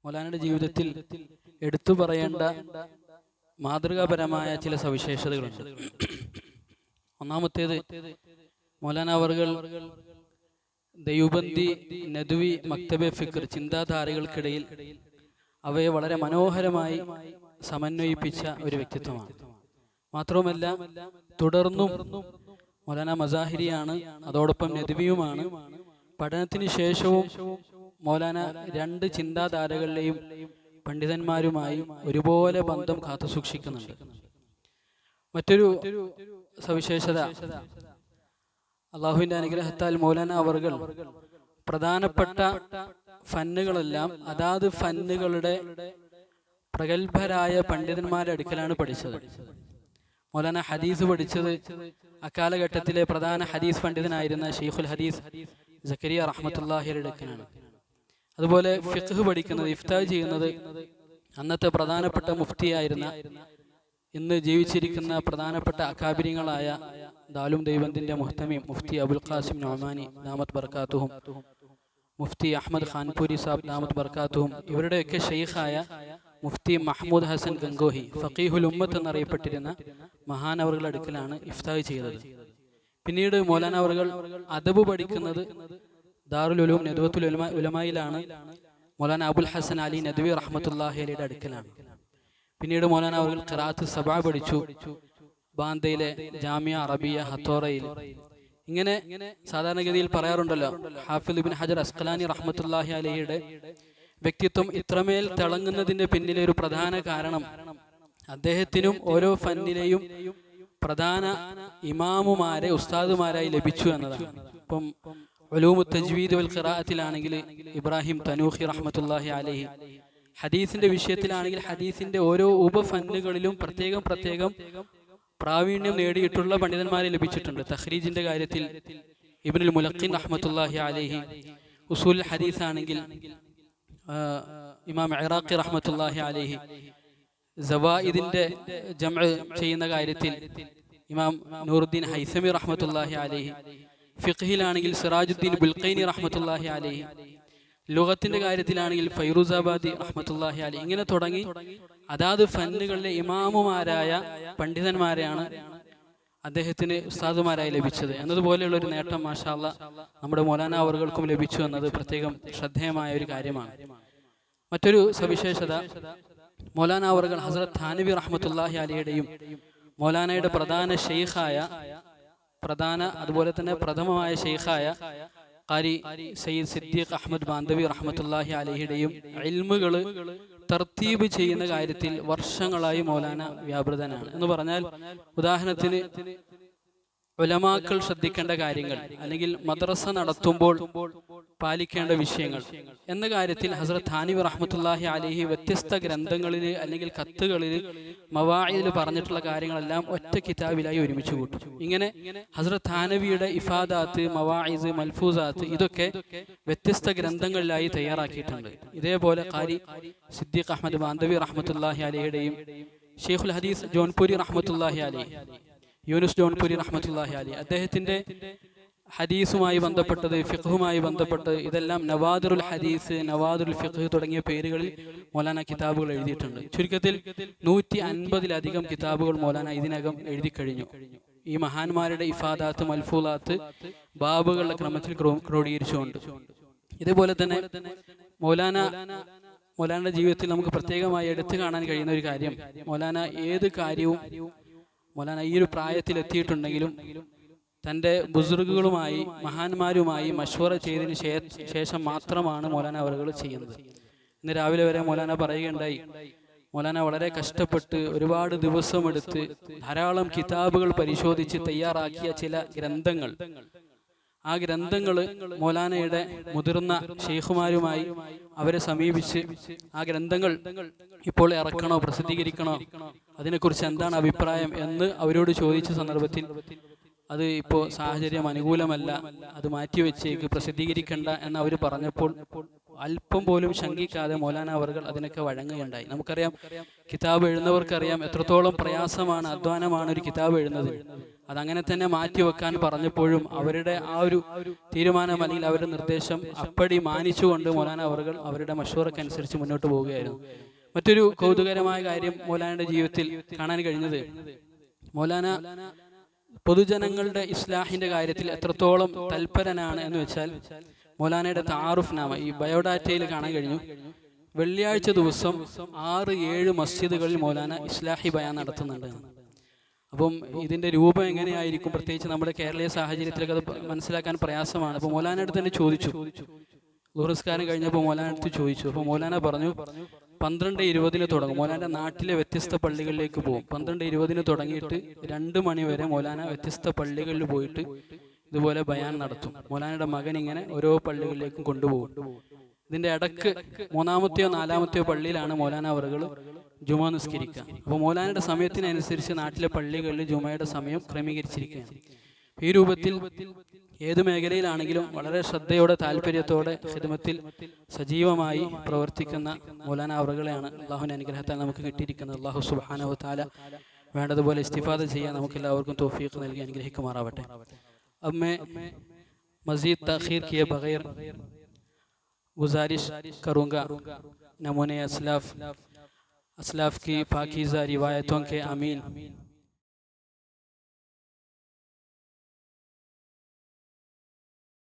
മൗലാനയുടെ ജീവിതത്തിൽ എടുത്തു പറയേണ്ട മാതൃകാപരമായ ചില സവിശേഷതകളുണ്ട്. ഒന്നാമത്തേത്, മൗലാന അവർകൾ ദൈവബന്ദി, നദ്വി, മക്തബെ ഫിക്ർ ചിന്താധാരകൾക്കിടയിൽ അവയെ വളരെ മനോഹരമായി സമന്വയിപ്പിച്ച ഒരു വ്യക്തിത്വമാണ്. മാത്രവുമല്ല, തുടർന്നും മൗലാന മസാഹിരിയാണ്, അതോടൊപ്പം നദ്വിയുമാണ്. പഠനത്തിന് ശേഷവും മൗലാന രണ്ട് ചിന്താധാരകളിലെയും പണ്ഡിതന്മാരുമായി ഒരുപോലെ ബന്ധം കാത്തുസൂക്ഷിക്കുന്നുണ്ട്. മറ്റൊരു സവിശേഷത, അള്ളാഹുവിന്റെ അനുഗ്രഹത്താൽ മൗലാന അവർകൾ പ്രധാനപ്പെട്ട ഫന്നുകളെല്ലാം അതാത് ഫന്നുകളുടെ പ്രഗത്ഭരായ പണ്ഡിതന്മാരുടെ അടുക്കലാണ് പഠിച്ചത്. മൗലാന ഹദീസ് പഠിച്ചത് അക്കാലഘട്ടത്തിലെ പ്രധാന ഹദീസ് പണ്ഡിതനായിരുന്ന ഷെയ്ഖുൽ ഹദീസ് സക്കരിയ റഹ്മത്തുള്ളാഹിയുടെ അടുക്കലാണ്. അതുപോലെ ഫിഖ് പഠിക്കുന്നത്, ഇഫ്താ ചെയ്യുന്നത് അന്നത്തെ പ്രധാനപ്പെട്ട മുഫ്തിയായിരുന്ന, ഇന്ന് ജീവിച്ചിരിക്കുന്ന പ്രധാനപ്പെട്ട അക്കാബിരിങ്ങളായ ദാലും ദൈവന്തിന്റെ മുഹ്തമീം മുഫ്തി അബുൽ ഖാസിം നൊമാനി ദാമത്ത് ബർക്കാത്തുഹും, മുഫ്തി അഹമ്മദ് ഖാൻപൂരി സാബ് ദാമത്ത് ബർക്കാത്തുഹും, ഇവരുടെയൊക്കെ ഷെയ്ഖായ മുഫ്തി മഹ്മൂദ് ഹസൻ ഗംഗോഹി ഫഖീഹുൽ ഉമ്മത്ത് എന്നറിയപ്പെട്ടിരുന്ന മഹാനവറുകളുടെ അടുക്കലാണ് ഇഫ്താ ചെയ്തത്. പിന്നീട് മൗലാന അവർകൾ അദബ് പഠിക്കുന്നത് ദാറുൽ ഉലൂം നദ്വത്തുൽ ഉലമായിലാണ്. മൗലാന അബുൽ ഹസൻ അലി നദ്വി റഹ്മത്തുള്ളാഹി അലൈഹിയുടെ അടുക്കലാണ്. പിന്നീട് മൗലാന അവർകൾ ഖിറാഅത്ത് സബഅ പഠിച്ചു ബാന്തയിലെ ജാമിയ അറബിയ ഹത്തോറയിൽ. ഇങ്ങനെ സാധാരണഗതിയിൽ പറയാറുണ്ടല്ലോ, ഹാഫിദ് ഇബ്നു ഹജർ അസ്ഖലാനി റഹ്മത്തുള്ളാഹി അലൈഹിയുടെ വ്യക്തിത്വം ഇത്രമേൽ തിളങ്ങുന്നതിന്റെ പിന്നിലെ ഒരു പ്രധാന കാരണം അദ്ദേഹത്തിനും ഓരോ ഫന്നിലെയും പ്രധാന ഇമാമുമാരെ ഉസ്താദുമാരായി ലഭിച്ചു എന്നതാണ്. ഇപ്പം ഉലൂമു തജ്വീദ് വൽ ഖിറാഅത്തിലാണെങ്കിൽ ഇബ്രാഹിം തനൂഖി റഹ്മത്തുള്ളാഹി അലൈഹി, ഹദീസിന്റെ വിഷയത്തിലാണെങ്കിൽ ഹദീസിന്റെ ഓരോ ഉപഫന്നുകളിലും പ്രത്യേകം പ്രാവീണ്യം നേടിയിട്ടുള്ള പണ്ഡിതന്മാരെ ലഭിച്ചിട്ടുണ്ട്. തഖ്രീജിന്റെ കാര്യത്തിൽ ഇബ്നുൽ മുലഖിൻ റഹ്മത്തുള്ളാഹി അലൈഹി, ഉസൂൽ ഹദീസ് ആണെങ്കിൽ ഇമാം ഇറാഖി റഹ്മത്തുള്ളാഹി അലൈഹി, സവാഇദിന്റെ ജംഅ് ചെയ്യുന്ന കാര്യത്തിൽ ഇമാം നൂറുദ്ദീൻ ഹൈസമി റഹ്മത്തുള്ളാഹി അലൈഹി, ഫിഖ്ഹിലാണെങ്കിൽ സിറാജുദ്ദീൻ ബുൽഖൈനി റഹ്മത്തുള്ളാഹി അലൈഹി, ലുഗത്തിന്റെ കാര്യത്തിലാണെങ്കിൽ ഫൈറൂസാബാദി റഹ്മത്തുള്ളാഹി അലൈഹി. ഇങ്ങനെ തുടങ്ങി അതാത് ഫന്നുകളിലെ ഇമാമുമാരായ പണ്ഡിതന്മാരെയാണ് അദ്ദേഹത്തിന് ഉസ്താദുമാരായി ലഭിച്ചത്. എന്നതുപോലെയുള്ള ഒരു നേട്ടം മാഷാ അല്ലാഹ് നമ്മുടെ മൗലാന അവർകൾക്കും ലഭിച്ചു എന്നത് പ്രത്യേകം ശ്രദ്ധേയമായ ഒരു കാര്യമാണ്. മറ്റൊരു സവിശേഷത, മൗലാന അവർകൾ ഹസ്രത്ത് ഥാനവി റഹ്മത്തുള്ളാഹി അലൈഹിയുടെയും മൗലാനയുടെ അതുപോലെ തന്നെ പ്രഥമമായ ഷെയ്ഖായ ഖാരി സയ്യിദ് സിദ്ദീഖ് അഹമ്മദ് ബാന്തവി റഹ്മത്തുള്ളാഹി അലൈഹിയുടെയും ഇൽമുകൾ തർത്തീബ് ചെയ്യുന്ന കാര്യത്തിൽ വർഷങ്ങളായി മൗലാന വ്യാപൃതനാണ്. എന്ന് പറഞ്ഞാൽ, ഉദാഹരണത്തിന് ഉലമാക്കൾ ശ്രദ്ധിക്കേണ്ട കാര്യങ്ങൾ അല്ലെങ്കിൽ മദ്രസ നടത്തുമ്പോൾ പാലിക്കേണ്ട വിഷയങ്ങൾ എന്ന കാര്യത്തിൽ ഹസ്രത്ത് ഥാനവി റഹ്മത്തുള്ളാഹി അലൈഹി വ്യത്യസ്ത ഗ്രന്ഥങ്ങളിൽ അല്ലെങ്കിൽ കത്തുകളിൽ മവാഇദിൽ പറഞ്ഞിട്ടുള്ള കാര്യങ്ങളെല്ലാം ഒറ്റ കിതാബിലായി ഒരുമിച്ച് കൂട്ടും. ഇങ്ങനെ ഹസ്രത്ത് ഥാനവിയുടെ ഇഫാദാത്ത്, മവാഇദ്, മൽഫൂസാത്ത് ഇതൊക്കെ വ്യത്യസ്ത ഗ്രന്ഥങ്ങളിലായി തയ്യാറാക്കിയിട്ടുണ്ട്. ഇതേപോലെ ഖാരി സിദ്ദീഖ് അഹമ്മദ് ബാന്തവി റഹ്മത്തുള്ളാഹി അലൈഹിയുടെയും ഷെയ്ഖുൽ ഹദീസ് ജോൺപുരി റഹ്മത്തുള്ളാഹി അലൈഹി, യൂനുസ് ജോൺപുരി റഹ്മത്തുള്ളാഹി അലൈഹി, അദ്ദേഹത്തിന്റെ ഹദീസുമായി ബന്ധപ്പെട്ടത്, ഫിഖ്ഹുമായി ബന്ധപ്പെട്ടത് ഇതെല്ലാം നവാദിറുൽ ഹദീസ്, നവാദിറുൽ ഫിഖ് തുടങ്ങിയ പേരുകളിൽ മൗലാന കിതാബുകൾ എഴുതിയിട്ടുണ്ട്. ചുരുക്കത്തിൽ 150-ലധികം കിതാബുകൾ മൗലാന ഇതിനകം എഴുതി കഴിഞ്ഞു. ഈ മഹാന്മാരുടെ ഇഫാദാത്ത്, മൽഫൂലാത്ത് ബാബുകളുടെ ക്രമത്തിൽ ക്രോഡീകരിച്ചുകൊണ്ട്. ഇതേപോലെ തന്നെ മൗലാനയുടെ ജീവിതത്തിൽ നമുക്ക് പ്രത്യേകമായി എടുത്തു കാണാൻ കഴിയുന്ന ഒരു കാര്യം, മൗലാന ഏത് കാര്യവും മൗലാന ഈ ഒരു പ്രായത്തിൽ എത്തിയിട്ടുണ്ടെങ്കിലും തൻ്റെ ബുസുർഗുകളുമായി, മഹാന്മാരുമായി മശ്വറ ചെയ്തതിന് ശേഷം മാത്രമാണ് മൗലാന അവർകൾ ചെയ്യുന്നത്. ഇന്ന് രാവിലെ വരെ മൗലാന പറയുകയുണ്ടായി, മൗലാന വളരെ കഷ്ടപ്പെട്ട് ഒരുപാട് ദിവസമെടുത്ത് ധാരാളം കിതാബുകൾ പരിശോധിച്ച് തയ്യാറാക്കിയ ചില ഗ്രന്ഥങ്ങൾ, ആ ഗ്രന്ഥങ്ങൾ മൗലാനയുടെ മുതിർന്ന ഷെയ്ഖുമാരുമായി അവരെ സമീപിച്ച് ആ ഗ്രന്ഥങ്ങൾ ഇപ്പോൾ ഇറക്കണോ, പ്രസിദ്ധീകരിക്കണോ, അതിനെക്കുറിച്ച് എന്താണ് അഭിപ്രായം എന്ന് അവരോട് ചോദിച്ച സന്ദർഭത്തിൽ അത് ഇപ്പോൾ സാഹചര്യം അനുകൂലമല്ല, അത് മാറ്റിവെച്ചേക്ക്, പ്രസിദ്ധീകരിക്കണ്ട എന്ന് അവർ പറഞ്ഞപ്പോൾ അല്പം പോലും ശങ്കിക്കാതെ മൗലാന അവർകൾ അതിനൊക്കെ വഴങ്ങുകയുണ്ടായി. നമുക്കറിയാം, കിതാബ് എഴുതുന്നവർക്കറിയാം എത്രത്തോളം പ്രയാസമാണ്, അധ്വാനമാണ് ഒരു കിതാബ് എഴുതുന്നത്. അതങ്ങനെ തന്നെ മാറ്റിവെക്കാൻ പറഞ്ഞപ്പോഴും അവരുടെ ആ ഒരു തീരുമാനം അല്ലെങ്കിൽ അവരുടെ നിർദ്ദേശം അപ്പടി മാനിച്ചുകൊണ്ട് മൗലാന അവർകൾ അവരുടെ മഷൂറക്കനുസരിച്ച് മുന്നോട്ട് പോവുകയായിരുന്നു. മറ്റൊരു കൗതുകരമായ കാര്യം മൗലാനയുടെ ജീവിതത്തിൽ കാണാൻ കഴിഞ്ഞത്, മൗലാന പൊതുജനങ്ങളുടെ ഇസ്ലാഹിന്റെ കാര്യത്തിൽ എത്രത്തോളം തൽപരനാണ് എന്ന് വെച്ചാൽ, മൗലാനയുടെ താറുഫ് നാമ ഈ ബയോഡാറ്റയിൽ കാണാൻ കഴിഞ്ഞു. വെള്ളിയാഴ്ച ദിവസം 6-7 മസ്ജിദുകളിൽ മൗലാന ഇസ്ലാഹി ബയാൻ നടത്തുന്നുണ്ട്. അപ്പം ഇതിന്റെ രൂപം എങ്ങനെയായിരിക്കും, പ്രത്യേകിച്ച് നമ്മുടെ കേരളീയ സാഹചര്യത്തിലൊക്കെ അത് മനസ്സിലാക്കാൻ പ്രയാസമാണ്. അപ്പോൾ മൗലാനയുടെ തന്നെ ചോദിച്ചു, ദുഹസ്കാരം കഴിഞ്ഞപ്പോൾ മൗലാനടുത്ത് ചോദിച്ചു. അപ്പോൾ മൗലാന പറഞ്ഞു 12:20 തുടങ്ങും. മൗലാന നാട്ടിലെ വ്യത്യസ്ത പള്ളികളിലേക്ക് പോകും. 12:20 തുടങ്ങിയിട്ട് 2 മണി വരെ മൗലാന വ്യത്യസ്ത പള്ളികളിൽ പോയിട്ട് ഇതുപോലെ ബയാൻ നടത്തും. മൗലാനയുടെ മകൻ ഇങ്ങനെ ഓരോ പള്ളികളിലേക്കും കൊണ്ടുപോകും. ഇതിന്റെ ഇടക്ക് 3-ാമത്തെയോ 4-ാമത്തെയോ പള്ളിയിലാണ് മൗലാന അവറുകൾ ജുമാ നിസ്കരിക്കുക. അപ്പോൾ മൗലാനയുടെ സമയത്തിനനുസരിച്ച് നാട്ടിലെ പള്ളികളിൽ ജുമയുടെ സമയം ക്രമീകരിച്ചിരിക്കുകയാണ്. ഈ രൂപത്തിൽ ഏത് മേഖലയിലാണെങ്കിലും വളരെ ശ്രദ്ധയോടെ താല്പര്യത്തോടെ ഖിദ്മത്തിൽ സജീവമായി പ്രവർത്തിക്കുന്ന മൗലാന അവറുകളെയാണ് അള്ളാഹുവിന്റെ അനുഗ്രഹത്താൽ നമുക്ക് കിട്ടിയിരിക്കുന്നത്. അള്ളാഹു സുബ്ഹാനഹു വ തആല വേണ്ടതുപോലെ ഇസ്തിഫാദ ചെയ്യാൻ നമുക്ക് എല്ലാവർക്കും തൗഫീഖ് നൽകി അനുഗ്രഹിക്കുമാറാവട്ടെ. अब मैं मज़ीद ताख़ीर किए बगैर गुजारिश करूँगा नमूने असलाफ की पाकीज़ा रिवायतों के अमीन